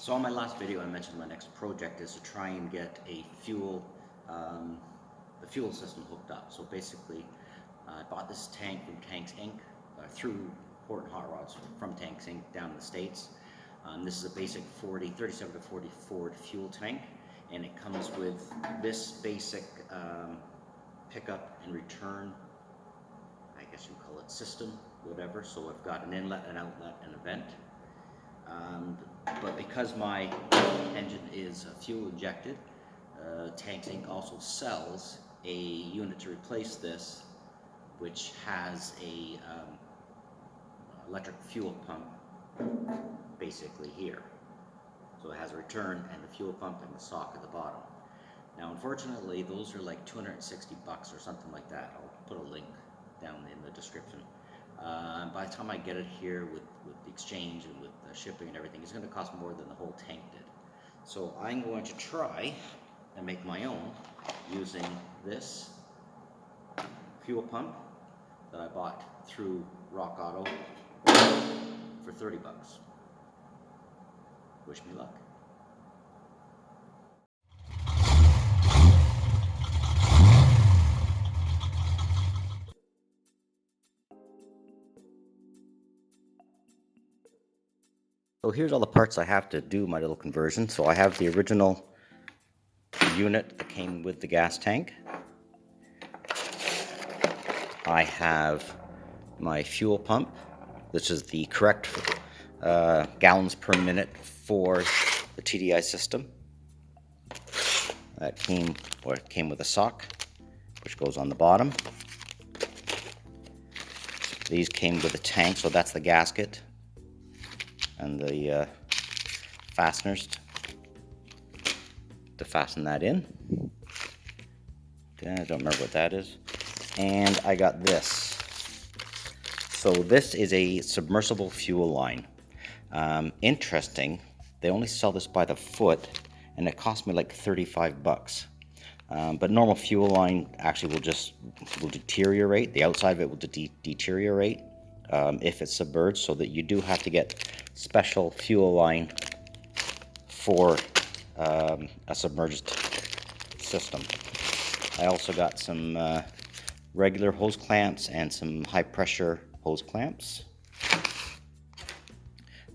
So on my last video I mentioned my next project is to try and get a the fuel system hooked up. So basically I bought this tank from Tanks Inc. Through Port and Hot Rods from Tanks Inc. down in the States. This is a basic 37 to 40 Ford fuel tank, and it comes with this basic pickup and return, I guess you call it system, whatever. So I've got an inlet, an outlet, and a vent. But because my engine is fuel injected, Tanks Inc. also sells a unit to replace this, which has a electric fuel pump basically here. So it has a return and the fuel pump and the sock at the bottom. Now unfortunately those are like 260 bucks or something like that. I'll put a link down in the description. By the time I get it here with the exchange and with the shipping and everything, it's going to cost more than the whole tank did. So I'm going to try and make my own using this fuel pump that I bought through Rock Auto for 30 bucks. Wish me luck. So here's all the parts I have to do my little conversion. So I have the original unit that came with the gas tank. I have my fuel pump, which is the correct gallons per minute for the TDI system. That came with a sock, which goes on the bottom. These came with a tank, so that's the gasket and the fasteners to fasten that in. I don't remember what that is. And I got this. So this is a submersible fuel line. Interesting, they only sell this by the foot, and it cost me like 35 bucks. But normal fuel line actually will deteriorate. The outside of it will deteriorate if it's submerged, so that you do have to get special fuel line for a submerged system. I also got some regular hose clamps and some high pressure hose clamps.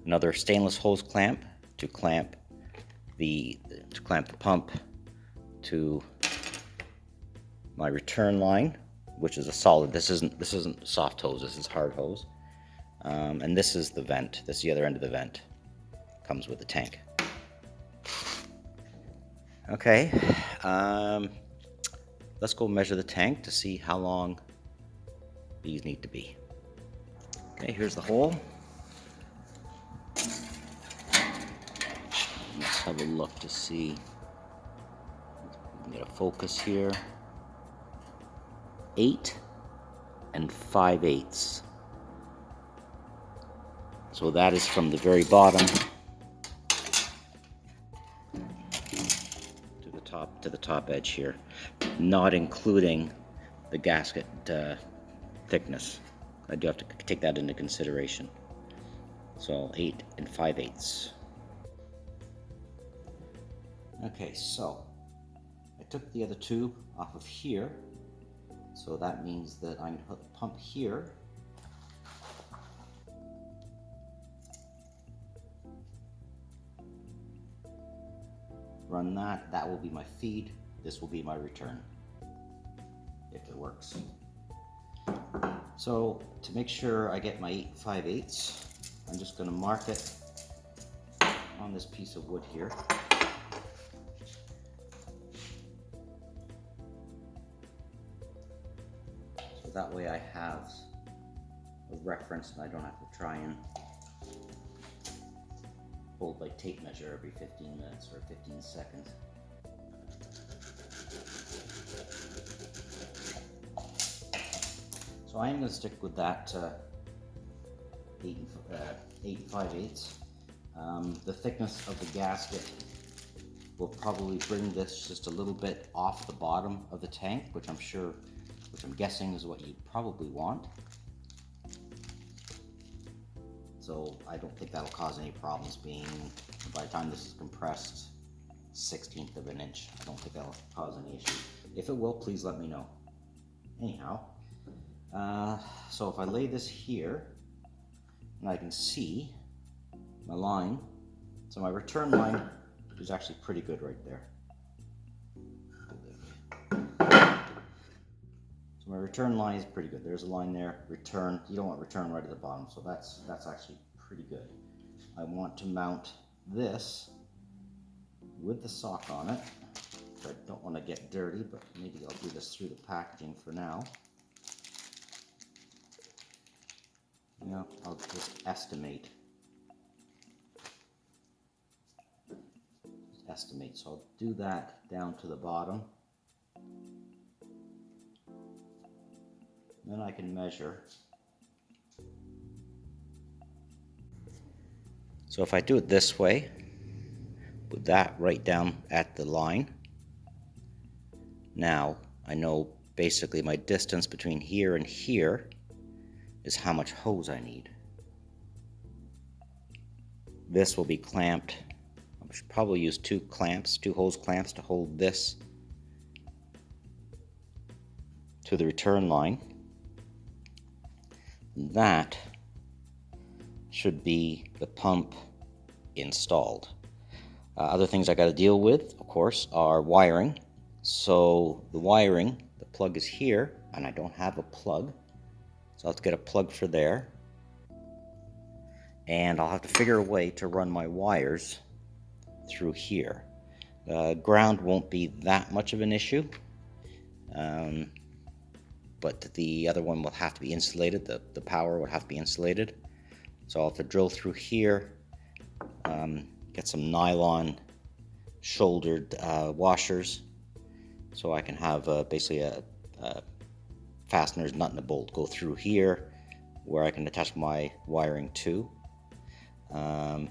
Another stainless hose clamp to clamp the pump to my return line, which is a solid. This isn't soft hose. This is hard hose. And this is the vent. This is the other end of the vent. Comes with the tank. Okay, let's go measure the tank to see how long these need to be. Okay, here's the hole. Let's have a look to see. Get a focus here. 8 5/8. So that is from the very bottom to the top edge here, not including the gasket thickness. I do have to take that into consideration. So 8 5/8. Okay, so I took the other tube off of here, so that means that I'm going to put the pump here. Run that. That will be my feed. This will be my return, if it works. So to make sure I get my 8 5/8, I'm just going to mark it on this piece of wood here. So that way I have a reference and I don't have to try and hold my tape measure every 15 minutes or 15 seconds. So I am going to stick with that 8 5/8. The thickness of the gasket will probably bring this just a little bit off the bottom of the tank, which I'm guessing is what you probably want. So I don't think that'll cause any problems being, by the time this is compressed, 1/16 of an inch. I don't think that'll cause any issue. If it will, please let me know. Anyhow, so if I lay this here, and I can see my line, so my return line is actually pretty good right there. So my return line is pretty good. There's a line there. Return, you don't want return right at the bottom, so that's actually pretty good. I want to mount this with the sock on it. I don't want to get dirty, but maybe I'll do this through the packaging for now. You know, I'll just estimate. So I'll do that down to the bottom. Then I can measure. So if I do it this way, put that right down at the line, now I know basically my distance between here and here is how much hose I need. This will be clamped. I should probably use two hose clamps to hold this to the return line. That should be the pump installed. Other things I got to deal with, of course, are wiring. So the wiring, the plug is here, and I don't have a plug. So I'll have to get a plug for there. And I'll have to figure a way to run my wires through here. Ground won't be that much of an issue. But the other one will have to be insulated. The power would have to be insulated. So I'll have to drill through here, get some nylon shouldered washers, so I can have basically a fasteners, nut and a bolt go through here, where I can attach my wiring to. One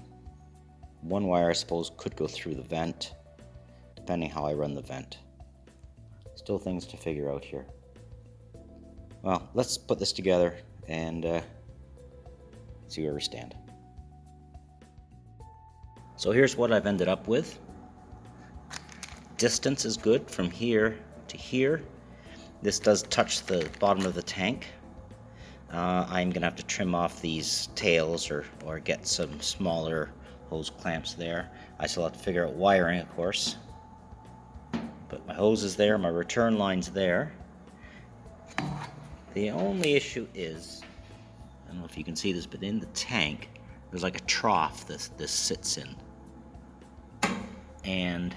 wire, I suppose, could go through the vent, depending how I run the vent. Still things to figure out here. Well, let's put this together and see where we stand. So here's what I've ended up with. Distance is good from here to here. This does touch the bottom of the tank. I'm gonna have to trim off these tails or get some smaller hose clamps there. I still have to figure out wiring, of course. But my hose is there, my return line's there. The only issue is, I don't know if you can see this, but in the tank, there's like a trough this sits in. And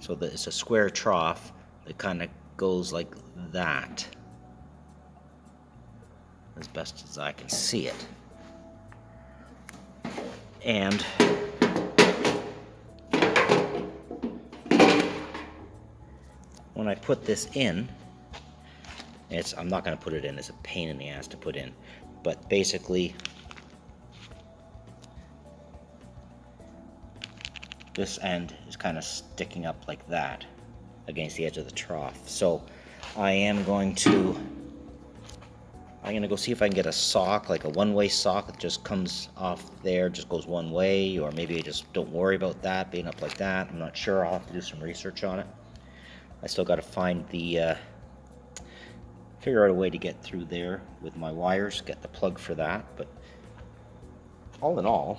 so it's a square trough that kind of goes like that, as best as I can see it. And when I put this in, I'm not going to put it in, it's a pain in the ass to put in, but basically this end is kind of sticking up like that against the edge of the trough. So I am going to go see if I can get a sock, like a one-way sock that just comes off there, just goes one way, or maybe I just don't worry about that being up like that. I'm not sure. I'll have to do some research on it. I still got to find figure out a way to get through there with my wires, get the plug for that. But all in all,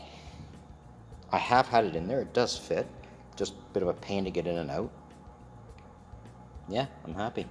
I have had it in there. It does fit. Just a bit of a pain to get in and out. Yeah, I'm happy.